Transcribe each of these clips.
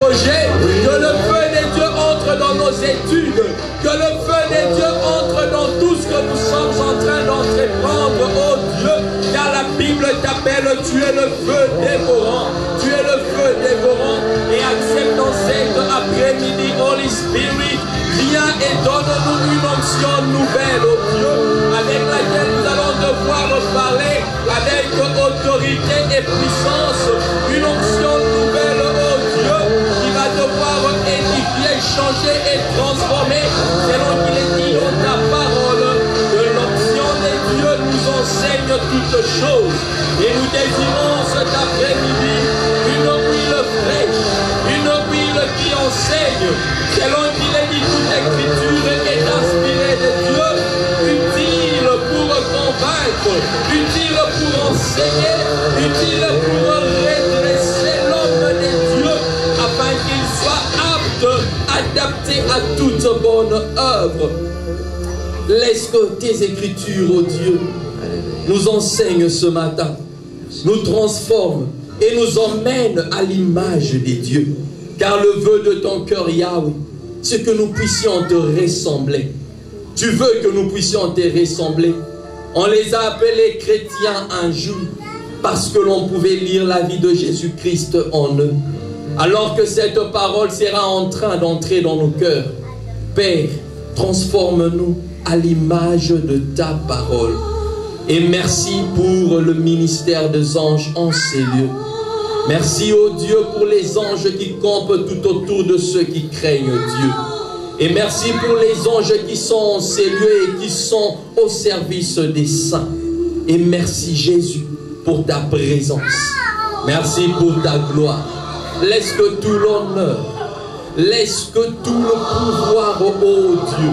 projets, que le feu de Dieu entre dans nos études, que le feu de Dieu entre dans tout ce que nous sommes en train d'entreprendre, oh Dieu, car la Bible t'appelle, tu es le feu dévorant, tu es le feu dévorant, et accepte en cet après-midi, Holy Spirit, viens et donne-nous une onction nouvelle, oh Dieu, avec laquelle nous allons devoir parler avec autorité et puissance, une onction nouvelle, oh Dieu, qui va devoir édifier, changer et transformer, selon qu'il est dit dans ta parole, que l'onction de Dieu nous enseigne toutes choses. Et nous désirons cet après-midi une huile fraîche, une huile qui enseigne, selon qu'il est dit toute écriture est inspirée de Dieu, utile pour convaincre, utile pour enseigner, utile pour redresser l'homme de Dieu, afin qu'il soit apte, adapté à toute bonne œuvre. Laisse que tes écritures, ô Dieu, nous enseignent ce matin, nous transforment et nous emmènent à l'image des dieux. Car le vœu de ton cœur, Yahweh, c'est que nous puissions te ressembler. Tu veux que nous puissions te ressembler. On les a appelés chrétiens un jour parce que l'on pouvait lire la vie de Jésus-Christ en eux. Alors que cette parole sera en train d'entrer dans nos cœurs. Père, transforme-nous à l'image de ta parole. Et merci pour le ministère des anges en ces lieux. Merci, ô Dieu, pour les anges qui campent tout autour de ceux qui craignent Dieu. Et merci pour les anges qui sont en ces lieux et qui sont au service des saints. Et merci, Jésus, pour ta présence. Merci pour ta gloire. Laisse que tout l'honneur, laisse que tout le pouvoir, ô Dieu,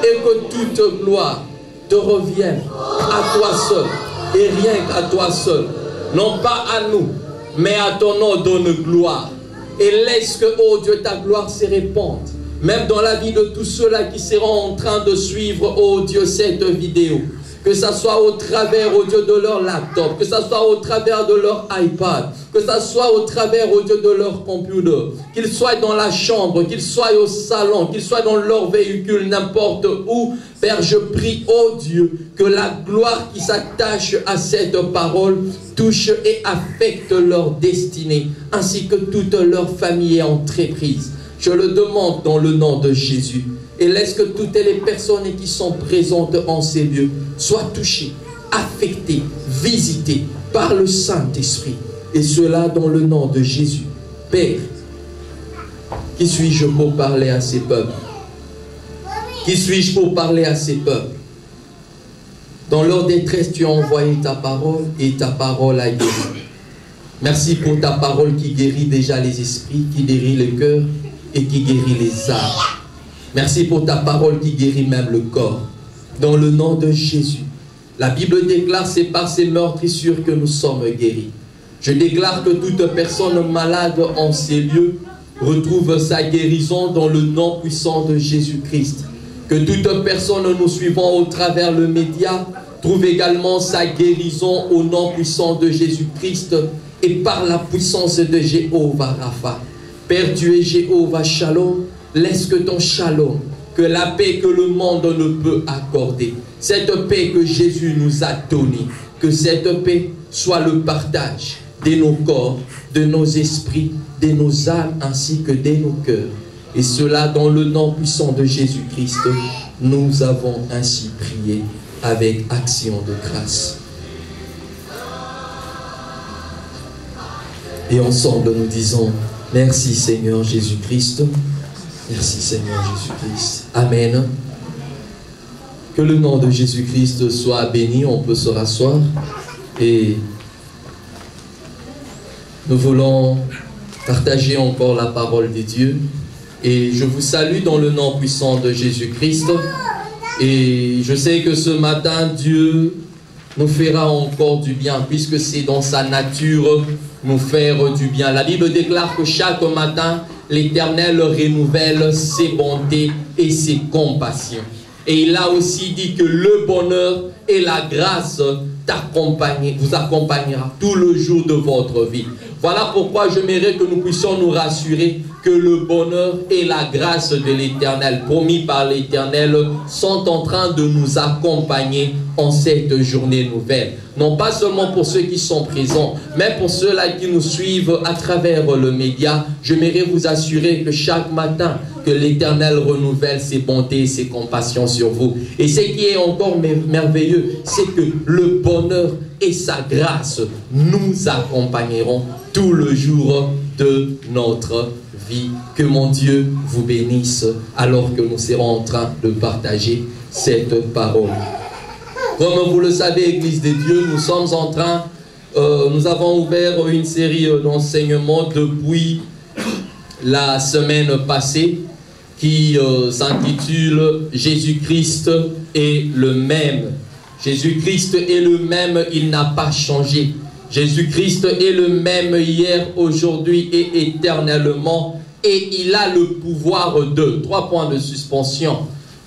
et que toute gloire te revienne à toi seul, et rien qu'à toi seul. Non pas à nous, mais à ton nom donne gloire. Et laisse que, oh Dieu, ta gloire se répande, même dans la vie de tous ceux-là qui seront en train de suivre, oh Dieu, cette vidéo. Que ça soit au travers, oh Dieu, de leur laptop, que ça soit au travers de leur iPad, que ça soit au travers, oh Dieu, de leur computer, qu'ils soient dans la chambre, qu'ils soient au salon, qu'ils soient dans leur véhicule, n'importe où. Père, je prie, oh Dieu, que la gloire qui s'attache à cette parole touche et affecte leur destinée, ainsi que toute leur famille et entreprise. Je le demande dans le nom de Jésus. Et laisse que toutes les personnes qui sont présentes en ces lieux soient touchées, affectées, visitées par le Saint-Esprit. Et cela dans le nom de Jésus. Père, qui suis-je pour parler à ces peuples? Qui suis-je pour parler à ces peuples? Dans leur détresse, tu as envoyé ta parole et ta parole a guéri. Merci pour ta parole qui guérit déjà les esprits, qui guérit le cœur et qui guérit les âmes. Merci pour ta parole qui guérit même le corps. Dans le nom de Jésus. La Bible déclare, c'est par ces meurtrissures que nous sommes guéris. Je déclare que toute personne malade en ces lieux retrouve sa guérison dans le nom puissant de Jésus-Christ. Que toute personne nous suivant au travers le média trouve également sa guérison au nom puissant de Jésus-Christ et par la puissance de Jéhovah Rapha. Père, tu es Jéhovah Shalom. Laisse que ton shalom, que la paix que le monde ne peut accorder, cette paix que Jésus nous a donnée, que cette paix soit le partage de nos corps, de nos esprits, de nos âmes ainsi que de nos cœurs. Et cela dans le nom puissant de Jésus-Christ, nous avons ainsi prié avec action de grâce. Et ensemble nous disons, merci Seigneur Jésus-Christ. Merci Seigneur Jésus-Christ. Amen. Que le nom de Jésus-Christ soit béni. On peut se rasseoir. Et nous voulons partager encore la parole de Dieu. Et je vous salue dans le nom puissant de Jésus-Christ. Et je sais que ce matin, Dieu nous fera encore du bien, puisque c'est dans sa nature nous faire du bien. La Bible déclare que chaque matin, l'Éternel renouvelle ses bontés et ses compassions. Et il a aussi dit que le bonheur et la grâce vous accompagnera tout le jour de votre vie. Voilà pourquoi j'aimerais que nous puissions nous rassurer que le bonheur et la grâce de l'Éternel, promis par l'Éternel, sont en train de nous accompagner en cette journée nouvelle. Non pas seulement pour ceux qui sont présents, mais pour ceux-là qui nous suivent à travers le média. J'aimerais vous assurer que chaque matin, que l'Éternel renouvelle ses bontés et ses compassions sur vous. Et ce qui est encore merveilleux, c'est que le bonheur et sa grâce nous accompagneront tout le jour de notre vie. Que mon Dieu vous bénisse alors que nous serons en train de partager cette parole. Comme vous le savez, Église de Dieu, nous sommes en train, nous avons ouvert une série d'enseignements depuis la semaine passée qui s'intitule « Jésus-Christ est le même ». Jésus-Christ est le même, il n'a pas changé. Jésus-Christ est le même hier, aujourd'hui et éternellement. Et il a le pouvoir de, 3 points de suspension.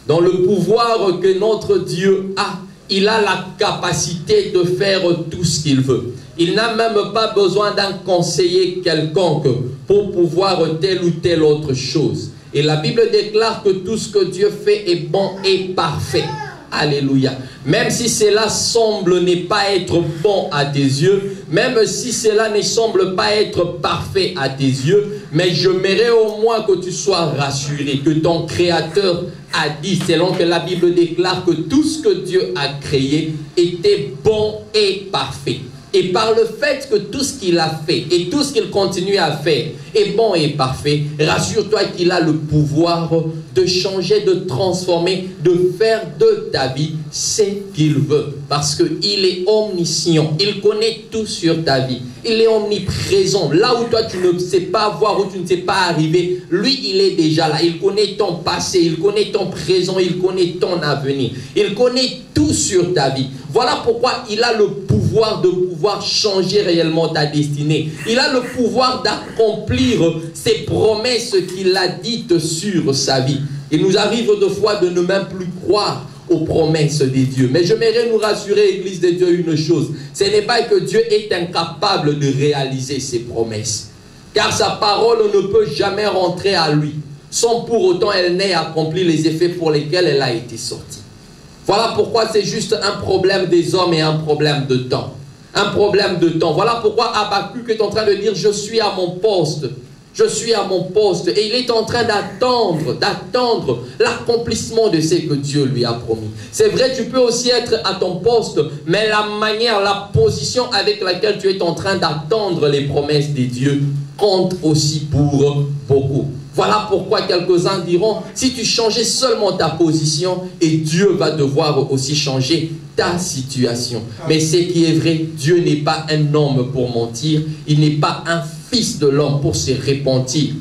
Dans le pouvoir que notre Dieu a, il a la capacité de faire tout ce qu'il veut. Il n'a même pas besoin d'un conseiller quelconque pour pouvoir telle ou telle autre chose. Et la Bible déclare que tout ce que Dieu fait est bon et parfait. Alléluia. Même si cela semble ne pas être bon à tes yeux, même si cela ne semble pas être parfait à tes yeux, mais j'aimerais au moins que tu sois rassuré, que ton Créateur a dit, selon que la Bible déclare que tout ce que Dieu a créé était bon et parfait. Et par le fait que tout ce qu'il a fait et tout ce qu'il continue à faire est bon et parfait, rassure-toi qu'il a le pouvoir de changer, de transformer, de faire de ta vie ce qu'il veut. Parce qu'il est omniscient, il connaît tout sur ta vie. Il est omniprésent. Là où toi tu ne sais pas voir, où tu ne sais pas arriver, lui il est déjà là. Il connaît ton passé, il connaît ton présent, il connaît ton avenir. Il connaît tout sur ta vie. Voilà pourquoi il a le pouvoir de pouvoir changer réellement ta destinée. Il a le pouvoir d'accomplir ses promesses qu'il a dites sur sa vie. Il nous arrive de fois de ne même plus croire aux promesses des dieux. Mais j'aimerais nous rassurer, Église de Dieu, une chose. Ce n'est pas que Dieu est incapable de réaliser ses promesses. Car sa parole ne peut jamais rentrer à lui, sans pour autant elle n'ait accompli les effets pour lesquels elle a été sortie. Voilà pourquoi c'est juste un problème des hommes et un problème de temps. Un problème de temps. Voilà pourquoi Habakkuk est en train de dire « Je suis à mon poste ». Je suis à mon poste et il est en train d'attendre l'accomplissement de ce que Dieu lui a promis. C'est vrai, tu peux aussi être à ton poste, mais la manière, la position avec laquelle tu es en train d'attendre les promesses de Dieu compte aussi pour beaucoup. Voilà pourquoi quelques-uns diront, si tu changeais seulement ta position, et Dieu va devoir aussi changer ta situation. Mais ce qui est vrai, Dieu n'est pas un homme pour mentir, il n'est pas un fils de l'homme pour se repentir.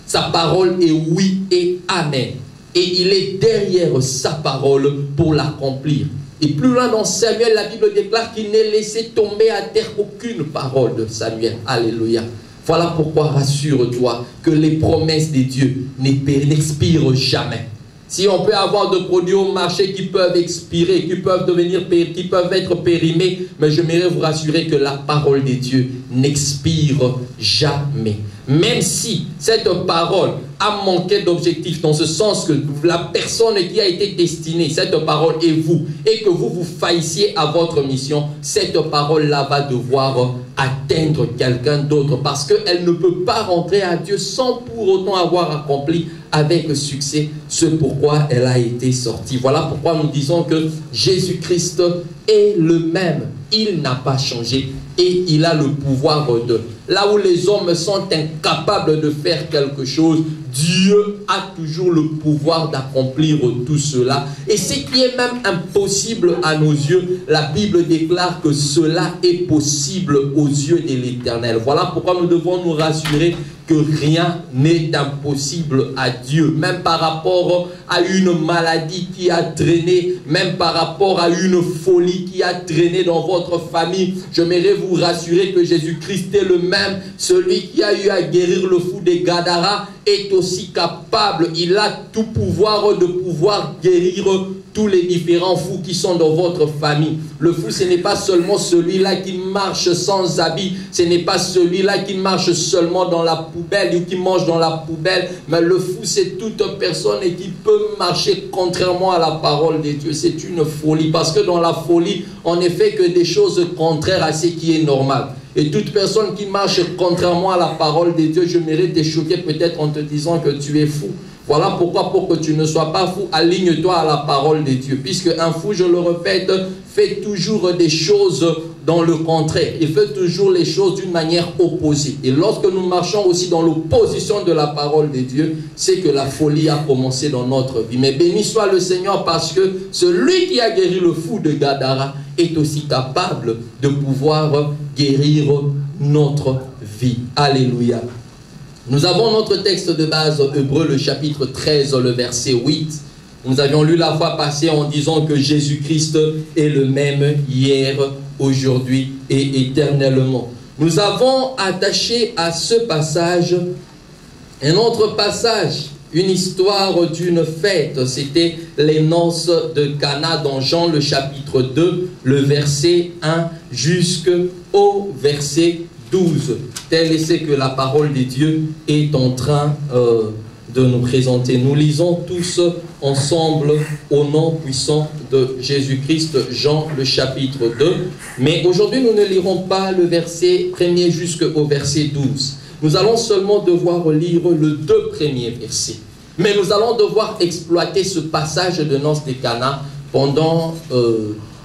Sa parole est oui et amen. Et il est derrière sa parole pour l'accomplir. Et plus loin dans Samuel, la Bible déclare qu'il n'est laissé tomber à terre aucune parole de Samuel. Alléluia. Voilà pourquoi rassure-toi que les promesses de Dieu n'expirent jamais. Si on peut avoir de produits au marché qui peuvent expirer, qui peuvent être périmés, mais j'aimerais vous rassurer que la parole de Dieu n'expire jamais. Même si cette parole a manqué d'objectif, dans ce sens que la personne qui a été destinée, cette parole est vous, et que vous faillissiez à votre mission, cette parole-là va devoir atteindre quelqu'un d'autre, parce qu'elle ne peut pas rentrer à Dieu sans pour autant avoir accompli avec succès ce pourquoi elle a été sortie. Voilà pourquoi nous disons que Jésus-Christ est le même. Il n'a pas changé et il a le pouvoir de. Là où les hommes sont incapables de faire quelque chose, Dieu a toujours le pouvoir d'accomplir tout cela. Et ce qui est même impossible à nos yeux, la Bible déclare que cela est possible aux yeux de l'Éternel. Voilà pourquoi nous devons nous rassurer que rien n'est impossible à Dieu. Même par rapport à une maladie qui a traîné, même par rapport à une folie qui a traîné dans votre famille, j'aimerais vous rassurer que Jésus-Christ est le même même celui qui a eu à guérir le fou des Gadara est aussi capable. Il a tout pouvoir de pouvoir guérir tous les différents fous qui sont dans votre famille. Le fou, ce n'est pas seulement celui-là qui marche sans habit. Ce n'est pas celui-là qui marche seulement dans la poubelle ou qui mange dans la poubelle. Mais le fou, c'est toute personne qui peut marcher contrairement à la parole de Dieu. C'est une folie. Parce que dans la folie, on ne fait que des choses contraires à ce qui est normal. Et toute personne qui marche contrairement à la parole de Dieu, je mérite te choquer peut-être en te disant que tu es fou. Voilà pourquoi, pour que tu ne sois pas fou, aligne-toi à la parole de Dieu. Puisque un fou, je le répète, fait toujours des choses dans le contraire. Il fait toujours les choses d'une manière opposée. Et lorsque nous marchons aussi dans l'opposition de la parole de Dieu, c'est que la folie a commencé dans notre vie. Mais béni soit le Seigneur, parce que celui qui a guéri le fou de Gadara est aussi capable de pouvoir guérir notre vie. Alléluia. Nous avons notre texte de base, Hébreux, le chapitre 13, le verset 8. Nous avions lu la fois passée en disant que Jésus-Christ est le même hier, aujourd'hui et éternellement. Nous avons attaché à ce passage un autre passage, une histoire d'une fête. C'était les noces de Cana dans Jean, le chapitre 2, le verset 1 jusqu'au verset 12. Tel est ce que la parole de Dieu est en train de nous présenter. Nous lisons tous ensemble au nom puissant de Jésus-Christ, Jean le chapitre 2. Mais aujourd'hui, nous ne lirons pas le verset 1er jusqu'au verset 12. Nous allons seulement devoir lire le 2 premiers versets. Mais nous allons devoir exploiter ce passage de noces de Cana pendant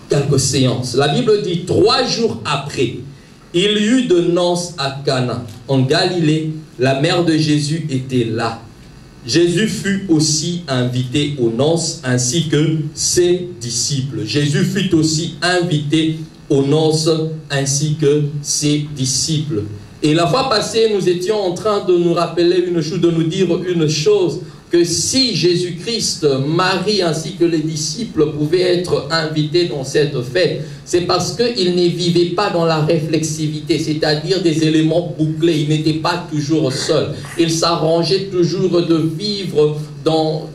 quelques séances. La Bible dit 3 jours après, il y eut de noces à Cana, en Galilée. La mère de Jésus était là. Jésus fut aussi invité aux noces, ainsi que ses disciples. Jésus fut aussi invité aux noces, ainsi que ses disciples. Et la fois passée, nous étions en train de nous rappeler une chose, de nous dire une chose, que si Jésus-Christ, Marie ainsi que les disciples pouvaient être invités dans cette fête, c'est parce qu'ils ne vivaient pas dans la réflexivité, c'est-à-dire des éléments bouclés. Ils n'étaient pas toujours seuls. Ils s'arrangeaient toujours de vivre dans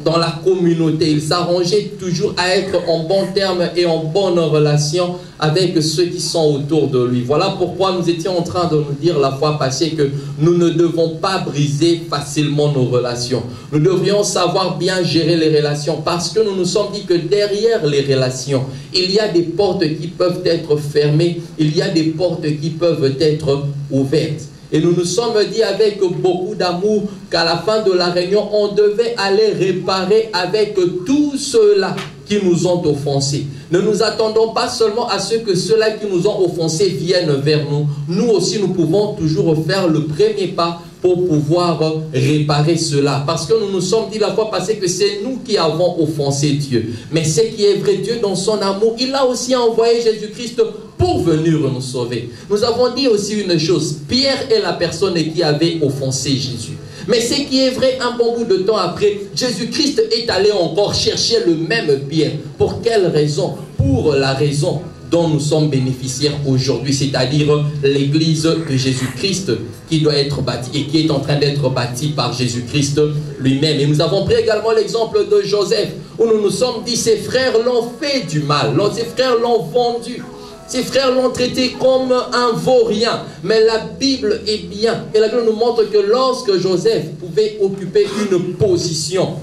la communauté. Ils s'arrangeaient toujours à être en bon terme et en bonne relation avec ceux qui sont autour de lui. Voilà pourquoi nous étions en train de nous dire la fois passée que nous ne devons pas briser facilement nos relations. Nous devrions savoir bien gérer les relations, parce que nous nous sommes dit que derrière les relations, il y a des portes qui peuvent être fermées, il y a des portes qui peuvent être ouvertes. Et nous nous sommes dit avec beaucoup d'amour qu'à la fin de la réunion, on devait aller réparer avec tous ceux-là qui nous ont offensés. Ne nous attendons pas seulement à ce que ceux-là qui nous ont offensés viennent vers nous. Nous aussi, nous pouvons toujours faire le premier pas pour pouvoir réparer cela. Parce que nous nous sommes dit la fois passée que c'est nous qui avons offensé Dieu. Mais ce qui est vrai, Dieu dans son amour, il a aussi envoyé Jésus-Christ pour venir nous sauver. Nous avons dit aussi une chose, Pierre est la personne qui avait offensé Jésus. Mais ce qui est vrai, un bon bout de temps après, Jésus-Christ est allé encore chercher le même Pierre. Pour quelle raison? Pour la raison dont nous sommes bénéficiaires aujourd'hui, c'est-à-dire l'église de Jésus-Christ qui doit être bâtie et qui est en train d'être bâtie par Jésus-Christ lui-même. Et nous avons pris également l'exemple de Joseph, où nous nous sommes dit, ses frères l'ont fait du mal, ses frères l'ont vendu. Ses frères l'ont traité comme un vaurien. Mais la Bible est bien. Et la Bible nous montre que lorsque Joseph pouvait occuper une position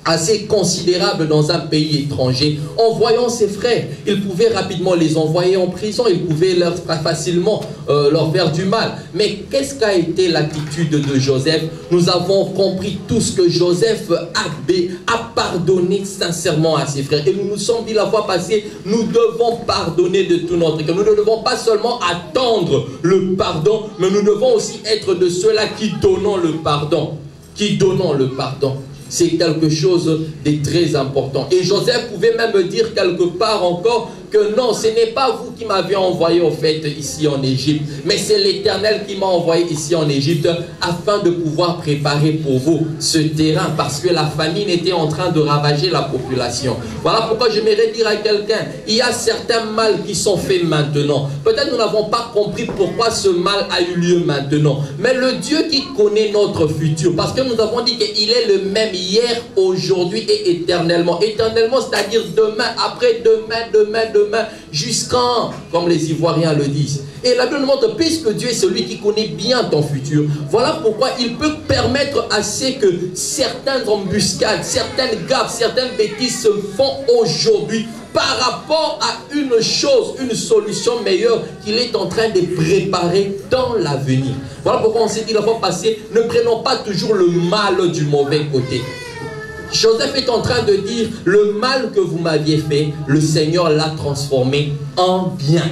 assez considérable dans un pays étranger, en voyant ses frères, il pouvait rapidement les envoyer en prison, il pouvait leur facilement leur faire du mal. Mais qu'est-ce qu'a été l'attitude de Joseph? Nous avons compris tout ce que Joseph a pardonné sincèrement à ses frères. Et nous nous sommes dit la fois passée, nous devons pardonner de tout notre cœur. Nous ne devons pas seulement attendre le pardon, mais nous devons aussi être de ceux-là qui donnons le pardon. Qui donnons le pardon. C'est quelque chose de très important. Et Joseph pouvait même dire quelque part encore que non, ce n'est pas vous qui m'avez envoyé au fait ici en Égypte, mais c'est l'Éternel qui m'a envoyé ici en Égypte afin de pouvoir préparer pour vous ce terrain, parce que la famine était en train de ravager la population. Voilà pourquoi j'aimerais dire à quelqu'un, il y a certains mal qui sont faits maintenant. Peut-être nous n'avons pas compris pourquoi ce mal a eu lieu maintenant, mais le Dieu qui connaît notre futur, parce que nous avons dit qu'il est le même hier, aujourd'hui et éternellement. Éternellement, c'est-à-dire demain, après-demain, demain, jusqu'en, comme les Ivoiriens le disent. Et la Bible nous montre, puisque Dieu est celui qui connaît bien ton futur, voilà pourquoi il peut permettre assez que certaines embuscades, certaines gaffes, certaines bêtises se font aujourd'hui par rapport à une chose, une solution meilleure qu'il est en train de préparer dans l'avenir. Voilà pourquoi on s'est dit la fois passée, ne prenons pas toujours le mal du mauvais côté. Joseph est en train de dire, le mal que vous m'aviez fait, le Seigneur l'a transformé en bien.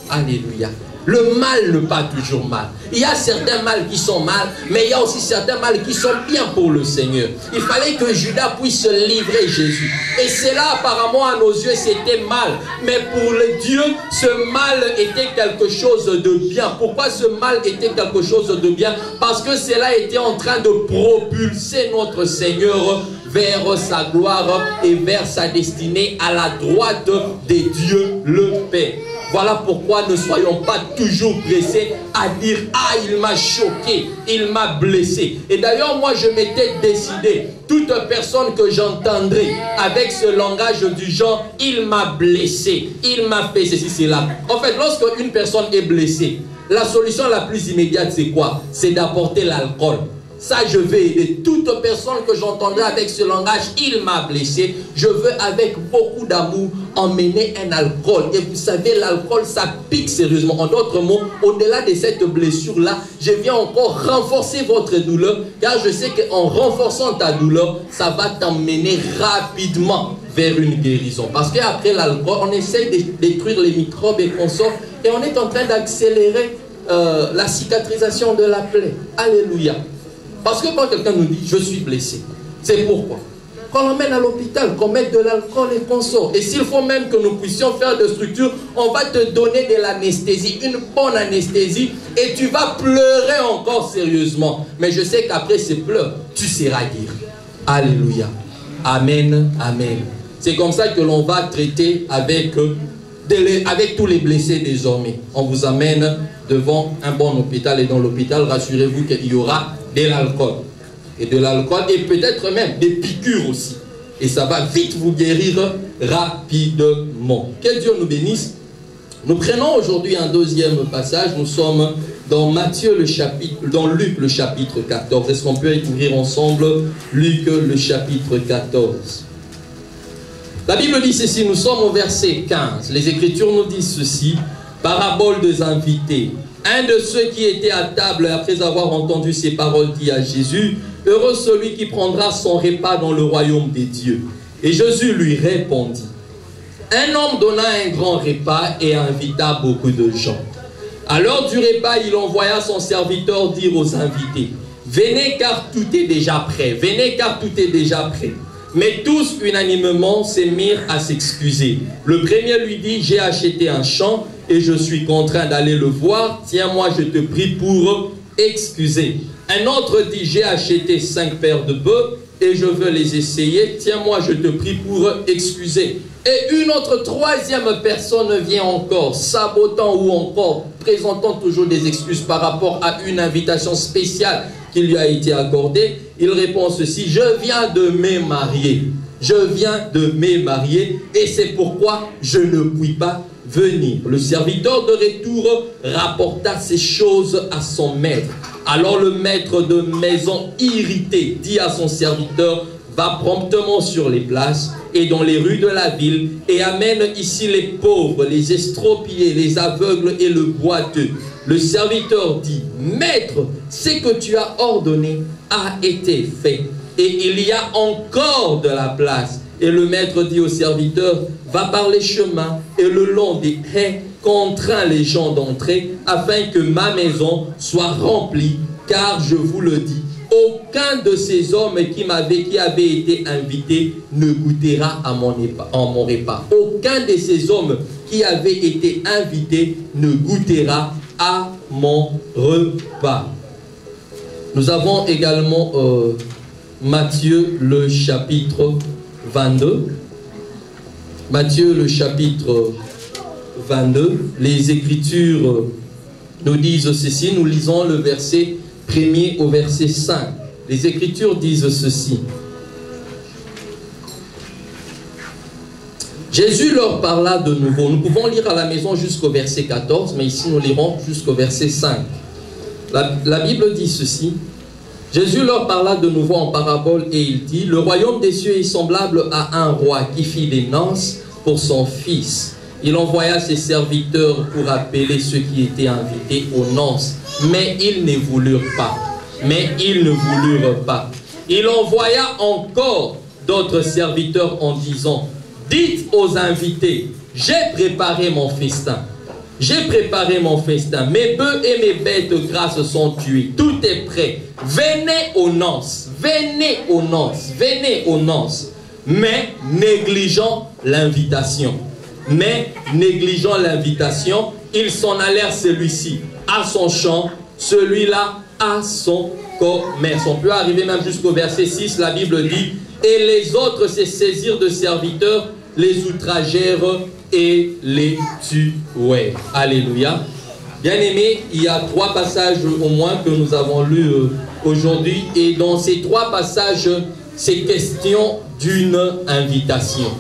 Alléluia. Le mal n'est pas toujours mal. Il y a certains mal qui sont mal, mais il y a aussi certains mal qui sont bien pour le Seigneur. Il fallait que Judas puisse livrer Jésus. Et cela, apparemment, à nos yeux, c'était mal. Mais pour le Dieu, ce mal était quelque chose de bien. Pourquoi ce mal était quelque chose de bien? Parce que cela était en train de propulser notre Seigneur vers sa gloire et vers sa destinée à la droite des dieux le Père. Voilà pourquoi ne soyons pas toujours pressés à dire « Ah, il m'a choqué, il m'a blessé ». Et d'ailleurs, moi, je m'étais décidé, toute personne que j'entendrai avec ce langage du genre « Il m'a blessé, il m'a fait ceci, cela ». En fait, lorsque une personne est blessée, la solution la plus immédiate, c'est quoi? C'est d'apporter l'alcool. Ça, je vais aider toute personne que j'entendrai avec ce langage, il m'a blessé. Je veux avec beaucoup d'amour emmener un alcool. Et vous savez, l'alcool, ça pique sérieusement. En d'autres mots, au-delà de cette blessure-là, je viens encore renforcer votre douleur. Car je sais qu'en renforçant ta douleur, ça va t'emmener rapidement vers une guérison. Parce qu'après l'alcool, on essaie de détruire les microbes et consorts. Et on est en train d'accélérer la cicatrisation de la plaie. Alléluia. Parce que quand quelqu'un nous dit « je suis blessé », c'est pourquoi qu'on l'emmène à l'hôpital, qu'on mette de l'alcool et qu'on sort. Et s'il faut même que nous puissions faire de structures, on va te donner de l'anesthésie, une bonne anesthésie, et tu vas pleurer encore sérieusement. Mais je sais qu'après ces pleurs, tu seras guéri. Alléluia. Amen, amen. C'est comme ça que l'on va traiter avec tous les blessés désormais. On vous amène devant un bon hôpital, et dans l'hôpital, rassurez-vous qu'il y aura de l'alcool. Et de l'alcool, et peut-être même des piqûres aussi. Et ça va vite vous guérir rapidement. Que Dieu nous bénisse. Nous prenons aujourd'hui un deuxième passage. Nous sommes dans Luc le chapitre 14. Est-ce qu'on peut ouvrir ensemble Luc le chapitre 14? La Bible dit ceci, nous sommes au verset 15. Les Écritures nous disent ceci. Parabole des invités. Un de ceux qui étaient à table après avoir entendu ces paroles dit à Jésus, « Heureux celui qui prendra son repas dans le royaume des dieux. » Et Jésus lui répondit, « Un homme donna un grand repas et invita beaucoup de gens. À l'heure du repas, il envoya son serviteur dire aux invités, « Venez car tout est déjà prêt, venez car tout est déjà prêt. » Mais tous unanimement se mirent à s'excuser. Le premier lui dit, « J'ai acheté un champ et je suis contraint d'aller le voir. Tiens-moi, je te prie pour excuser. » Un autre dit, « J'ai acheté 5 paires de bœufs et je veux les essayer. Tiens-moi, je te prie pour excuser. » Et une autre troisième personne vient encore, sabotant ou encore présentant toujours des excuses par rapport à une invitation spéciale qui lui a été accordée. Il répond ceci, « Je viens de me marier. Je viens de me marier et c'est pourquoi je ne puis pas venir. » Le serviteur de retour rapporta ces choses à son maître. Alors le maître de maison irrité dit à son serviteur, « Va promptement sur les places et dans les rues de la ville et amène ici les pauvres, les estropiés, les aveugles et le boiteux. » Le serviteur dit, « Maître, ce que tu as ordonné a été fait et il y a encore de la place. » Et le maître dit au serviteur, « Va par les chemins et le long des haies, contrains les gens d'entrer afin que ma maison soit remplie, car je vous le dis, aucun de ces hommes qui avait été invité ne goûtera à mon repas. Aucun de ces hommes qui avait été invité ne goûtera à mon repas. Nous avons également Matthieu le chapitre 22. Matthieu le chapitre 22. Les Écritures nous disent ceci. Nous lisons le verset 1er au verset 5. Les Écritures disent ceci. Jésus leur parla de nouveau. Nous pouvons lire à la maison jusqu'au verset 14, mais ici nous lirons jusqu'au verset 5. La Bible dit ceci. Jésus leur parla de nouveau en parabole et il dit: le royaume des cieux est semblable à un roi qui fit des noces pour son fils. Il envoya ses serviteurs pour appeler ceux qui étaient invités aux noces, mais ils ne voulurent pas. Il envoya encore d'autres serviteurs en disant: dites aux invités, j'ai préparé mon festin. Mes bœufs et mes bêtes grasses sont tués. Tout est prêt. Venez aux noces. Mais négligeant l'invitation. Ils s'en allèrent, celui-ci à son champ, celui-là à son commerce. On peut arriver même jusqu'au verset 6. La Bible dit: et les autres se saisirent de serviteurs, les outragèrent et les tuèrent. Alléluia. Bien-aimés, il y a 3 passages au moins que nous avons lus aujourd'hui. Et dans ces 3 passages, c'est question d'une invitation.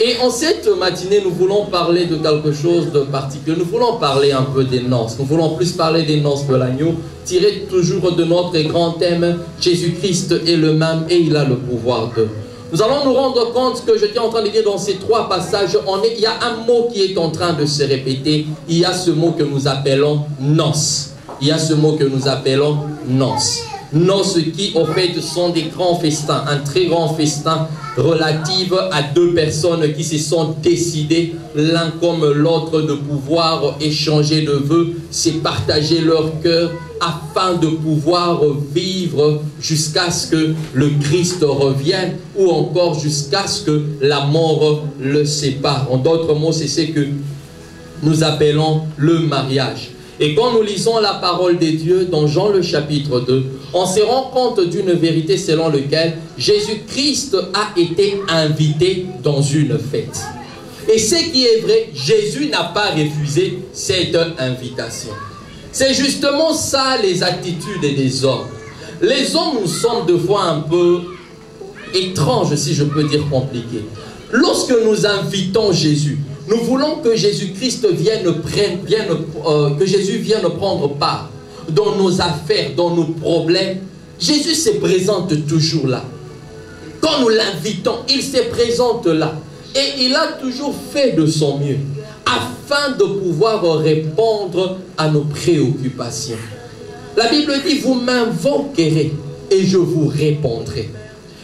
Et en cette matinée, nous voulons parler de quelque chose de particulier. Nous voulons parler un peu des noces. Nous voulons plus parler des noces de l'agneau, tiré toujours de notre grand thème: Jésus-Christ est le même et il a le pouvoir de. Nous allons nous rendre compte que je suis en train de dire dans ces 3 passages, il y a un mot qui est en train de se répéter. Il y a ce mot que nous appelons noces. Noces qui, au fait, sont des grands festins, un très grand festin relatif à 2 personnes qui se sont décidées, l'un comme l'autre, de pouvoir échanger de vœux, se partager leur cœur afin de pouvoir vivre jusqu'à ce que le Christ revienne ou encore jusqu'à ce que la mort le sépare. En d'autres mots, c'est ce que nous appelons le mariage. Et quand nous lisons la parole de Dieu dans Jean le chapitre 2, on se rend compte d'une vérité selon laquelle Jésus-Christ a été invité dans une fête. Et ce qui est vrai, Jésus n'a pas refusé cette invitation. C'est justement ça les attitudes des hommes. Les hommes, nous sommes des fois un peu étranges, si je peux dire compliqués. Lorsque nous invitons Jésus, nous voulons que Jésus-Christ vienne prendre part dans nos affaires, dans nos problèmes. Jésus se présente toujours là. Quand nous l'invitons, il se présente là. Et il a toujours fait de son mieux afin de pouvoir répondre à nos préoccupations. La Bible dit: vous m'invoquerez et je vous répondrai.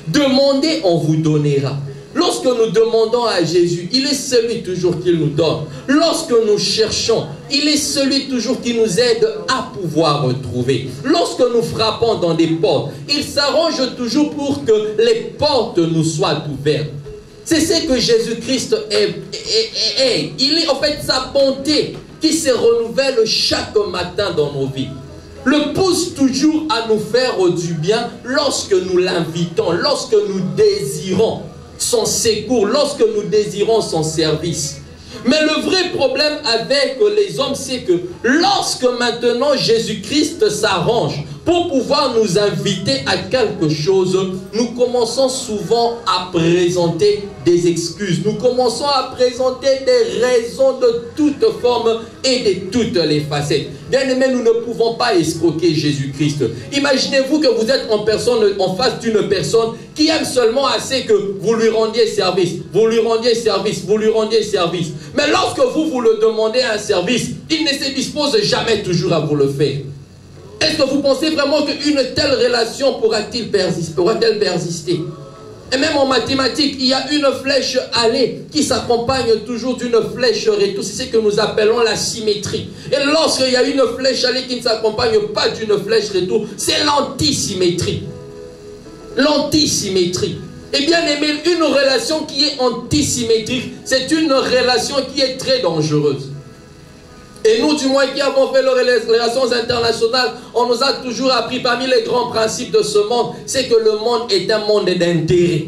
Demandez, on vous donnera. Lorsque nous demandons à Jésus, il est celui toujours qui nous donne. Lorsque nous cherchons, il est celui toujours qui nous aide à pouvoir trouver. Lorsque nous frappons dans des portes, il s'arrange toujours pour que les portes nous soient ouvertes. C'est ce que Jésus-Christ est. Il est en fait sa bonté qui se renouvelle chaque matin dans nos vies. Le pousse toujours à nous faire du bien lorsque nous l'invitons, lorsque nous désirons son secours, lorsque nous désirons son service. Mais le vrai problème avec les hommes, c'est que lorsque maintenant Jésus-Christ s'arrange pour pouvoir nous inviter à quelque chose, nous commençons souvent à présenter des excuses. Nous commençons à présenter des raisons de toutes formes et de toutes les facettes. Bien aimés, nous ne pouvons pas escroquer Jésus-Christ. Imaginez-vous que vous êtes en face d'une personne qui aime seulement assez que vous lui rendiez service. Vous lui rendiez service, vous lui rendiez service. Mais lorsque vous le demandez un service, il ne se dispose jamais toujours à vous le faire. Est-ce que vous pensez vraiment qu'une telle relation pourra-t-elle persister? Et même en mathématiques, il y a une flèche aller qui s'accompagne toujours d'une flèche retour. C'est ce que nous appelons la symétrie. Et lorsqu'il y a une flèche aller qui ne s'accompagne pas d'une flèche retour, c'est l'antisymétrie. L'antisymétrie. Et bien aimé, une relation qui est antisymétrique, c'est une relation qui est très dangereuse. Et nous, du moins, qui avons fait les relations internationales, on nous a toujours appris parmi les grands principes de ce monde, c'est que le monde est un monde d'intérêt.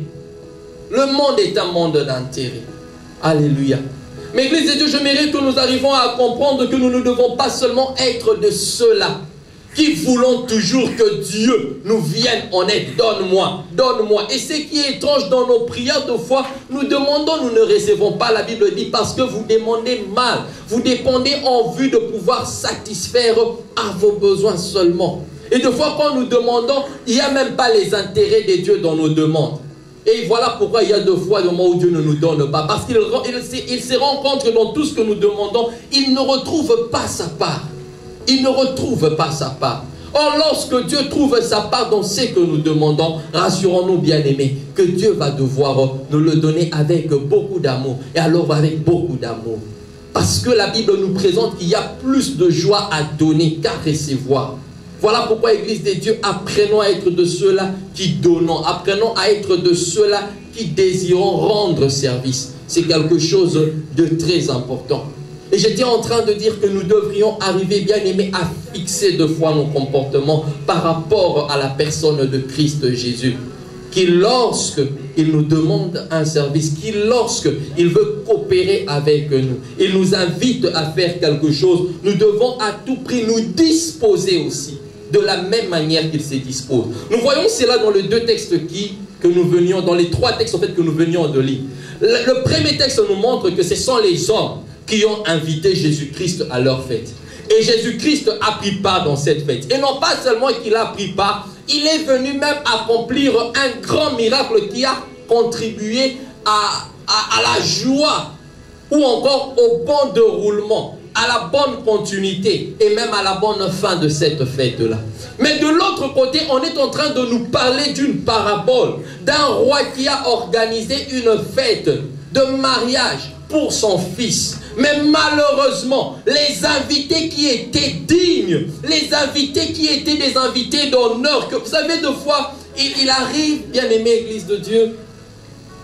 Le monde est un monde d'intérêt. Alléluia. Mais Église de Dieu, je mérite que nous arrivons à comprendre que nous ne devons pas seulement être de ceux-là qui voulons toujours que Dieu nous vienne en aide. Donne-moi, donne-moi. Et ce qui est étrange dans nos prières de foi, nous demandons, nous ne recevons pas. La Bible dit parce que vous demandez mal. Vous dépendez en vue de pouvoir satisfaire à vos besoins seulement. Et de fois quand nous demandons, il n'y a même pas les intérêts de Dieu dans nos demandes. Et voilà pourquoi il y a deux fois le moment où Dieu ne nous donne pas. Parce qu'il se rend compte que dans tout ce que nous demandons, il ne retrouve pas sa part. Il ne retrouve pas sa part. Or, lorsque Dieu trouve sa part dans ce que nous demandons, rassurons-nous bien-aimés, que Dieu va devoir nous le donner avec beaucoup d'amour. Et alors avec beaucoup d'amour. Parce que la Bible nous présente qu'il y a plus de joie à donner qu'à recevoir. Voilà pourquoi, Église de Dieu, apprenons à être de ceux-là qui donnons. Apprenons à être de ceux-là qui désirons rendre service. C'est quelque chose de très important. Et j'étais en train de dire que nous devrions arriver, bien aimés, à fixer deux fois nos comportements par rapport à la personne de Christ Jésus. Qui lorsqu'il nous demande un service, qui lorsqu'il veut coopérer avec nous, il nous invite à faire quelque chose, nous devons à tout prix nous disposer aussi de la même manière qu'il se dispose. Nous voyons cela dans les deux textes dans les trois textes en fait que nous venions de lire. Le premier texte nous montre que ce sont les hommes qui ont invité Jésus-Christ à leur fête. Et Jésus-Christ a pris part dans cette fête. Et non pas seulement qu'il a pris part, il est venu même accomplir un grand miracle qui a contribué à la joie ou encore au bon déroulement, à la bonne continuité et même à la bonne fin de cette fête-là. Mais de l'autre côté, on est en train de nous parler d'une parabole d'un roi qui a organisé une fête de mariage pour son fils. Mais malheureusement, les invités qui étaient dignes, les invités qui étaient des invités d'honneur, que vous savez, deux fois, il arrive, bien aimé Église de Dieu,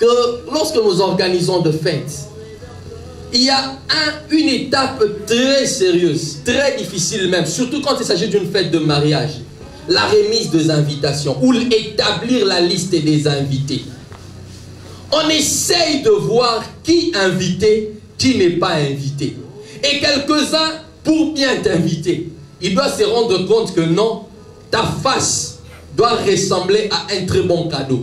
que lorsque nous organisons de fêtes, il y a une étape très sérieuse, très difficile même, surtout quand il s'agit d'une fête de mariage. La remise des invitations ou établir la liste des invités. On essaye de voir qui inviter, qui n'est pas invité. Et quelques-uns, pour bien t'inviter, ils doivent se rendre compte que non, ta face doit ressembler à un très bon cadeau.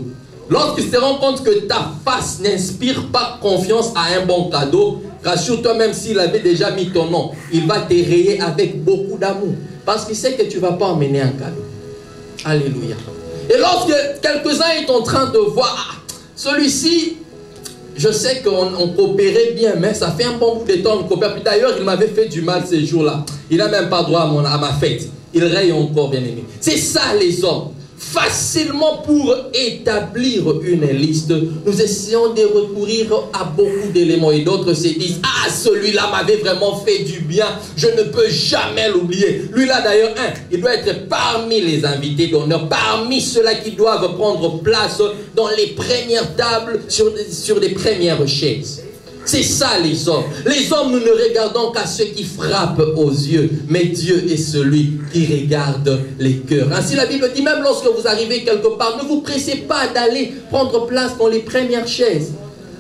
Lorsqu'ils se rendent compte que ta face n'inspire pas confiance à un bon cadeau, rassure-toi, même s'il avait déjà mis ton nom, il va te rayer avec beaucoup d'amour. Parce qu'il sait que tu ne vas pas emmener un cadeau. Alléluia. Et lorsque quelques-uns sont en train de voir... Celui-ci, je sais qu'on coopérait bien, mais ça fait un bon bout de temps qu'on coopère. Puis d'ailleurs, il m'avait fait du mal ces jours-là. Il n'a même pas droit à ma fête. Il raye encore, bien aimé. C'est ça les hommes. Facilement pour établir une liste, nous essayons de recourir à beaucoup d'éléments. Et d'autres se disent, ah, celui-là m'avait vraiment fait du bien. Je ne peux jamais l'oublier. Lui-là d'ailleurs, il doit être parmi les invités d'honneur, parmi ceux-là qui doivent prendre place dans les premières tables, sur les premières chaises. C'est ça les hommes. Les hommes, nous ne regardons qu'à ceux qui frappent aux yeux. Mais Dieu est celui qui regarde les cœurs. Ainsi la Bible dit, même lorsque vous arrivez quelque part, ne vous pressez pas d'aller prendre place dans les premières chaises.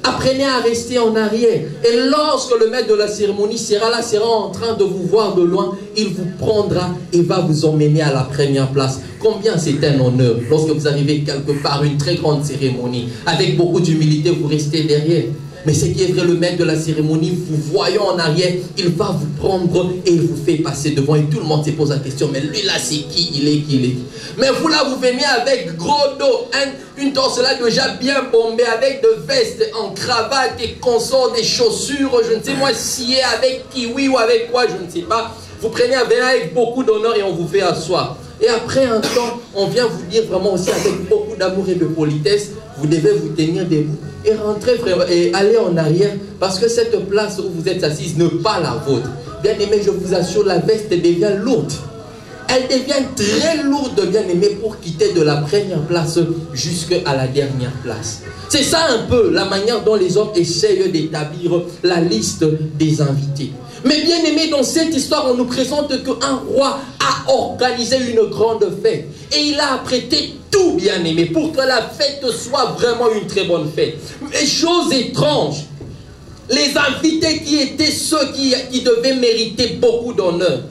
Apprenez à rester en arrière. Et lorsque le maître de la cérémonie sera là, sera en train de vous voir de loin, il vous prendra et va vous emmener à la première place. Combien c'est un honneur lorsque vous arrivez quelque part, une très grande cérémonie. Avec beaucoup d'humilité, vous restez derrière. Mais ce qui est vrai, le maître de la cérémonie, vous voyant en arrière, il va vous prendre et il vous fait passer devant. Et tout le monde se pose la question, mais lui là, c'est qui? Il est qui? Mais vous là, vous venez avec gros dos, une torse là déjà bien bombée, avec de vestes en cravate, des consorts, des chaussures, je ne sais moi, sciées avec kiwi ou avec quoi, je ne sais pas. Vous prenez avec beaucoup d'honneur et on vous fait asseoir. Et après un temps, on vient vous dire vraiment aussi avec beaucoup d'amour et de politesse, vous devez vous tenir debout et rentrer vraiment, et aller en arrière, parce que cette place où vous êtes assise n'est pas la vôtre. Bien aimé, je vous assure, la veste devient lourde. Elle devient très lourde, bien aimé, pour quitter de la première place jusqu'à la dernière place. C'est ça un peu la manière dont les hommes essayent d'établir la liste des invités. Mais bien aimé, dans cette histoire, on nous présente qu'un roi a organisé une grande fête. Et il a apprêté tout, bien aimé, pour que la fête soit vraiment une très bonne fête. Mais chose étrange, les invités qui étaient ceux qui devaient mériter beaucoup d'honneur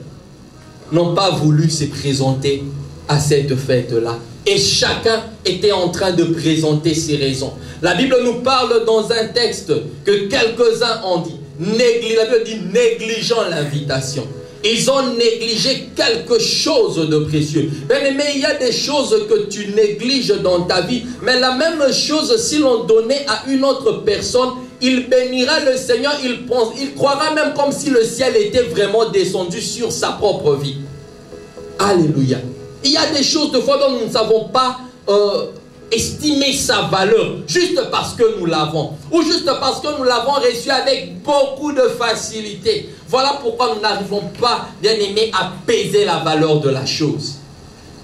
n'ont pas voulu se présenter à cette fête-là. Et chacun était en train de présenter ses raisons. La Bible nous parle dans un texte que quelques-uns ont dit. La Bible dit négligeant l'invitation. Ils ont négligé quelque chose de précieux. Bien aimé, il y a des choses que tu négliges dans ta vie. Mais la même chose, si l'on donnait à une autre personne, il bénira le Seigneur, il croira même comme si le ciel était vraiment descendu sur sa propre vie. Alléluia. Il y a des choses de fois dont nous ne savons pas estimer sa valeur, juste parce que nous l'avons, ou juste parce que nous l'avons reçu avec beaucoup de facilité. Voilà pourquoi nous n'arrivons pas, bien aimé, à peser la valeur de la chose.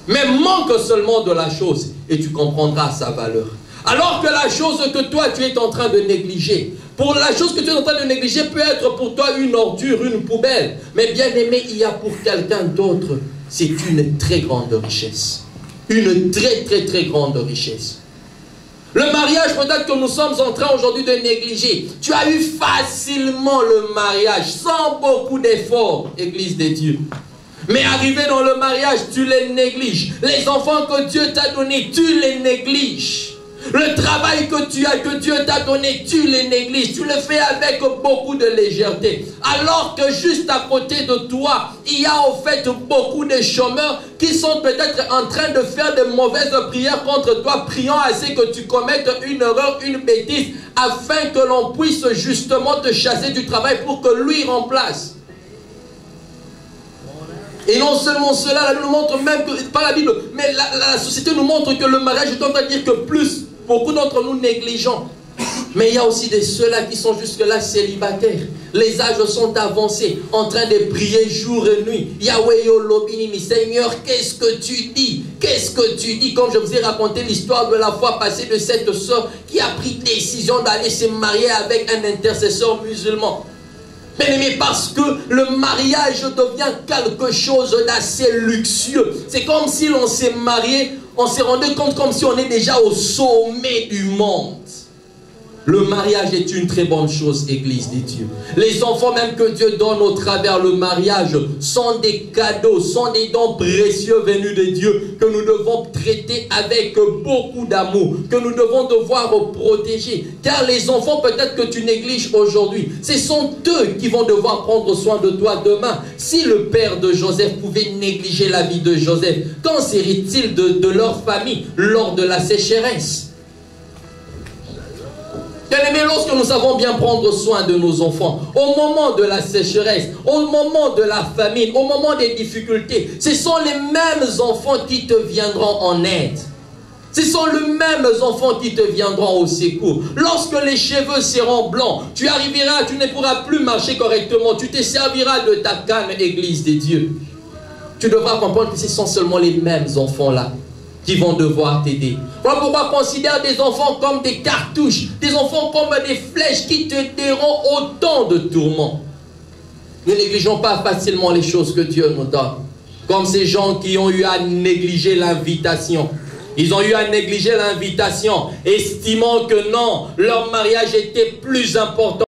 Mais manque seulement de la chose et tu comprendras sa valeur. Alors que la chose que toi tu es en train de négliger, pour la chose que tu es en train de négliger peut être pour toi une ordure, une poubelle. Mais bien aimé, il y a pour quelqu'un d'autre, c'est une très grande richesse. Une très très très grande richesse. Le mariage, peut-être que nous sommes en train aujourd'hui de négliger. Tu as eu facilement le mariage, sans beaucoup d'efforts, Église de Dieu. Mais arrivé dans le mariage, tu les négliges. Les enfants que Dieu t'a donnés, tu les négliges. Le travail que Dieu t'a donné, tu les négliges. Tu le fais avec beaucoup de légèreté. Alors que juste à côté de toi, il y a au fait beaucoup de chômeurs qui sont peut-être en train de faire de mauvaises prières contre toi, priant à ce que tu commettes une erreur, une bêtise, afin que l'on puisse justement te chasser du travail pour que lui remplace. Et non seulement cela, la Bible nous montre même que, pas la Bible, mais la société nous montre que le mariage est en train de dire que plus, beaucoup d'entre nous négligeons. Mais il y a aussi de ceux-là qui sont jusque-là célibataires. Les âges sont avancés, en train de prier jour et nuit. Yahweh Yolobinimi, Seigneur, qu'est-ce que tu dis? Qu'est-ce que tu dis? Comme je vous ai raconté l'histoire de la fois passée de cette sœur qui a pris décision d'aller se marier avec un intercesseur musulman. Mais parce que le mariage devient quelque chose d'assez luxueux. C'est comme si l'on s'est marié, on s'est rendu compte comme si on est déjà au sommet du monde. Le mariage est une très bonne chose, Église des dieux. Les enfants même que Dieu donne au travers le mariage sont des cadeaux, sont des dons précieux venus de Dieu que nous devons traiter avec beaucoup d'amour, que nous devons devoir protéger. Car les enfants peut-être que tu négliges aujourd'hui, ce sont eux qui vont devoir prendre soin de toi demain. Si le père de Joseph pouvait négliger la vie de Joseph, qu'en serait-il de leur famille lors de la sécheresse? Bien-aimés, lorsque nous savons bien prendre soin de nos enfants, au moment de la sécheresse, au moment de la famine, au moment des difficultés, ce sont les mêmes enfants qui te viendront en aide. Ce sont les mêmes enfants qui te viendront au secours. Lorsque les cheveux seront blancs, tu arriveras, tu ne pourras plus marcher correctement, tu te serviras de ta canne, Église des dieux. Tu devras comprendre que ce sont seulement les mêmes enfants-là qui vont devoir t'aider. Voilà pourquoi considère des enfants comme des cartouches, des enfants comme des flèches qui te donneront autant de tourments. Ne négligeons pas facilement les choses que Dieu nous donne. Comme ces gens qui ont eu à négliger l'invitation. Ils ont eu à négliger l'invitation, estimant que non, leur mariage était plus important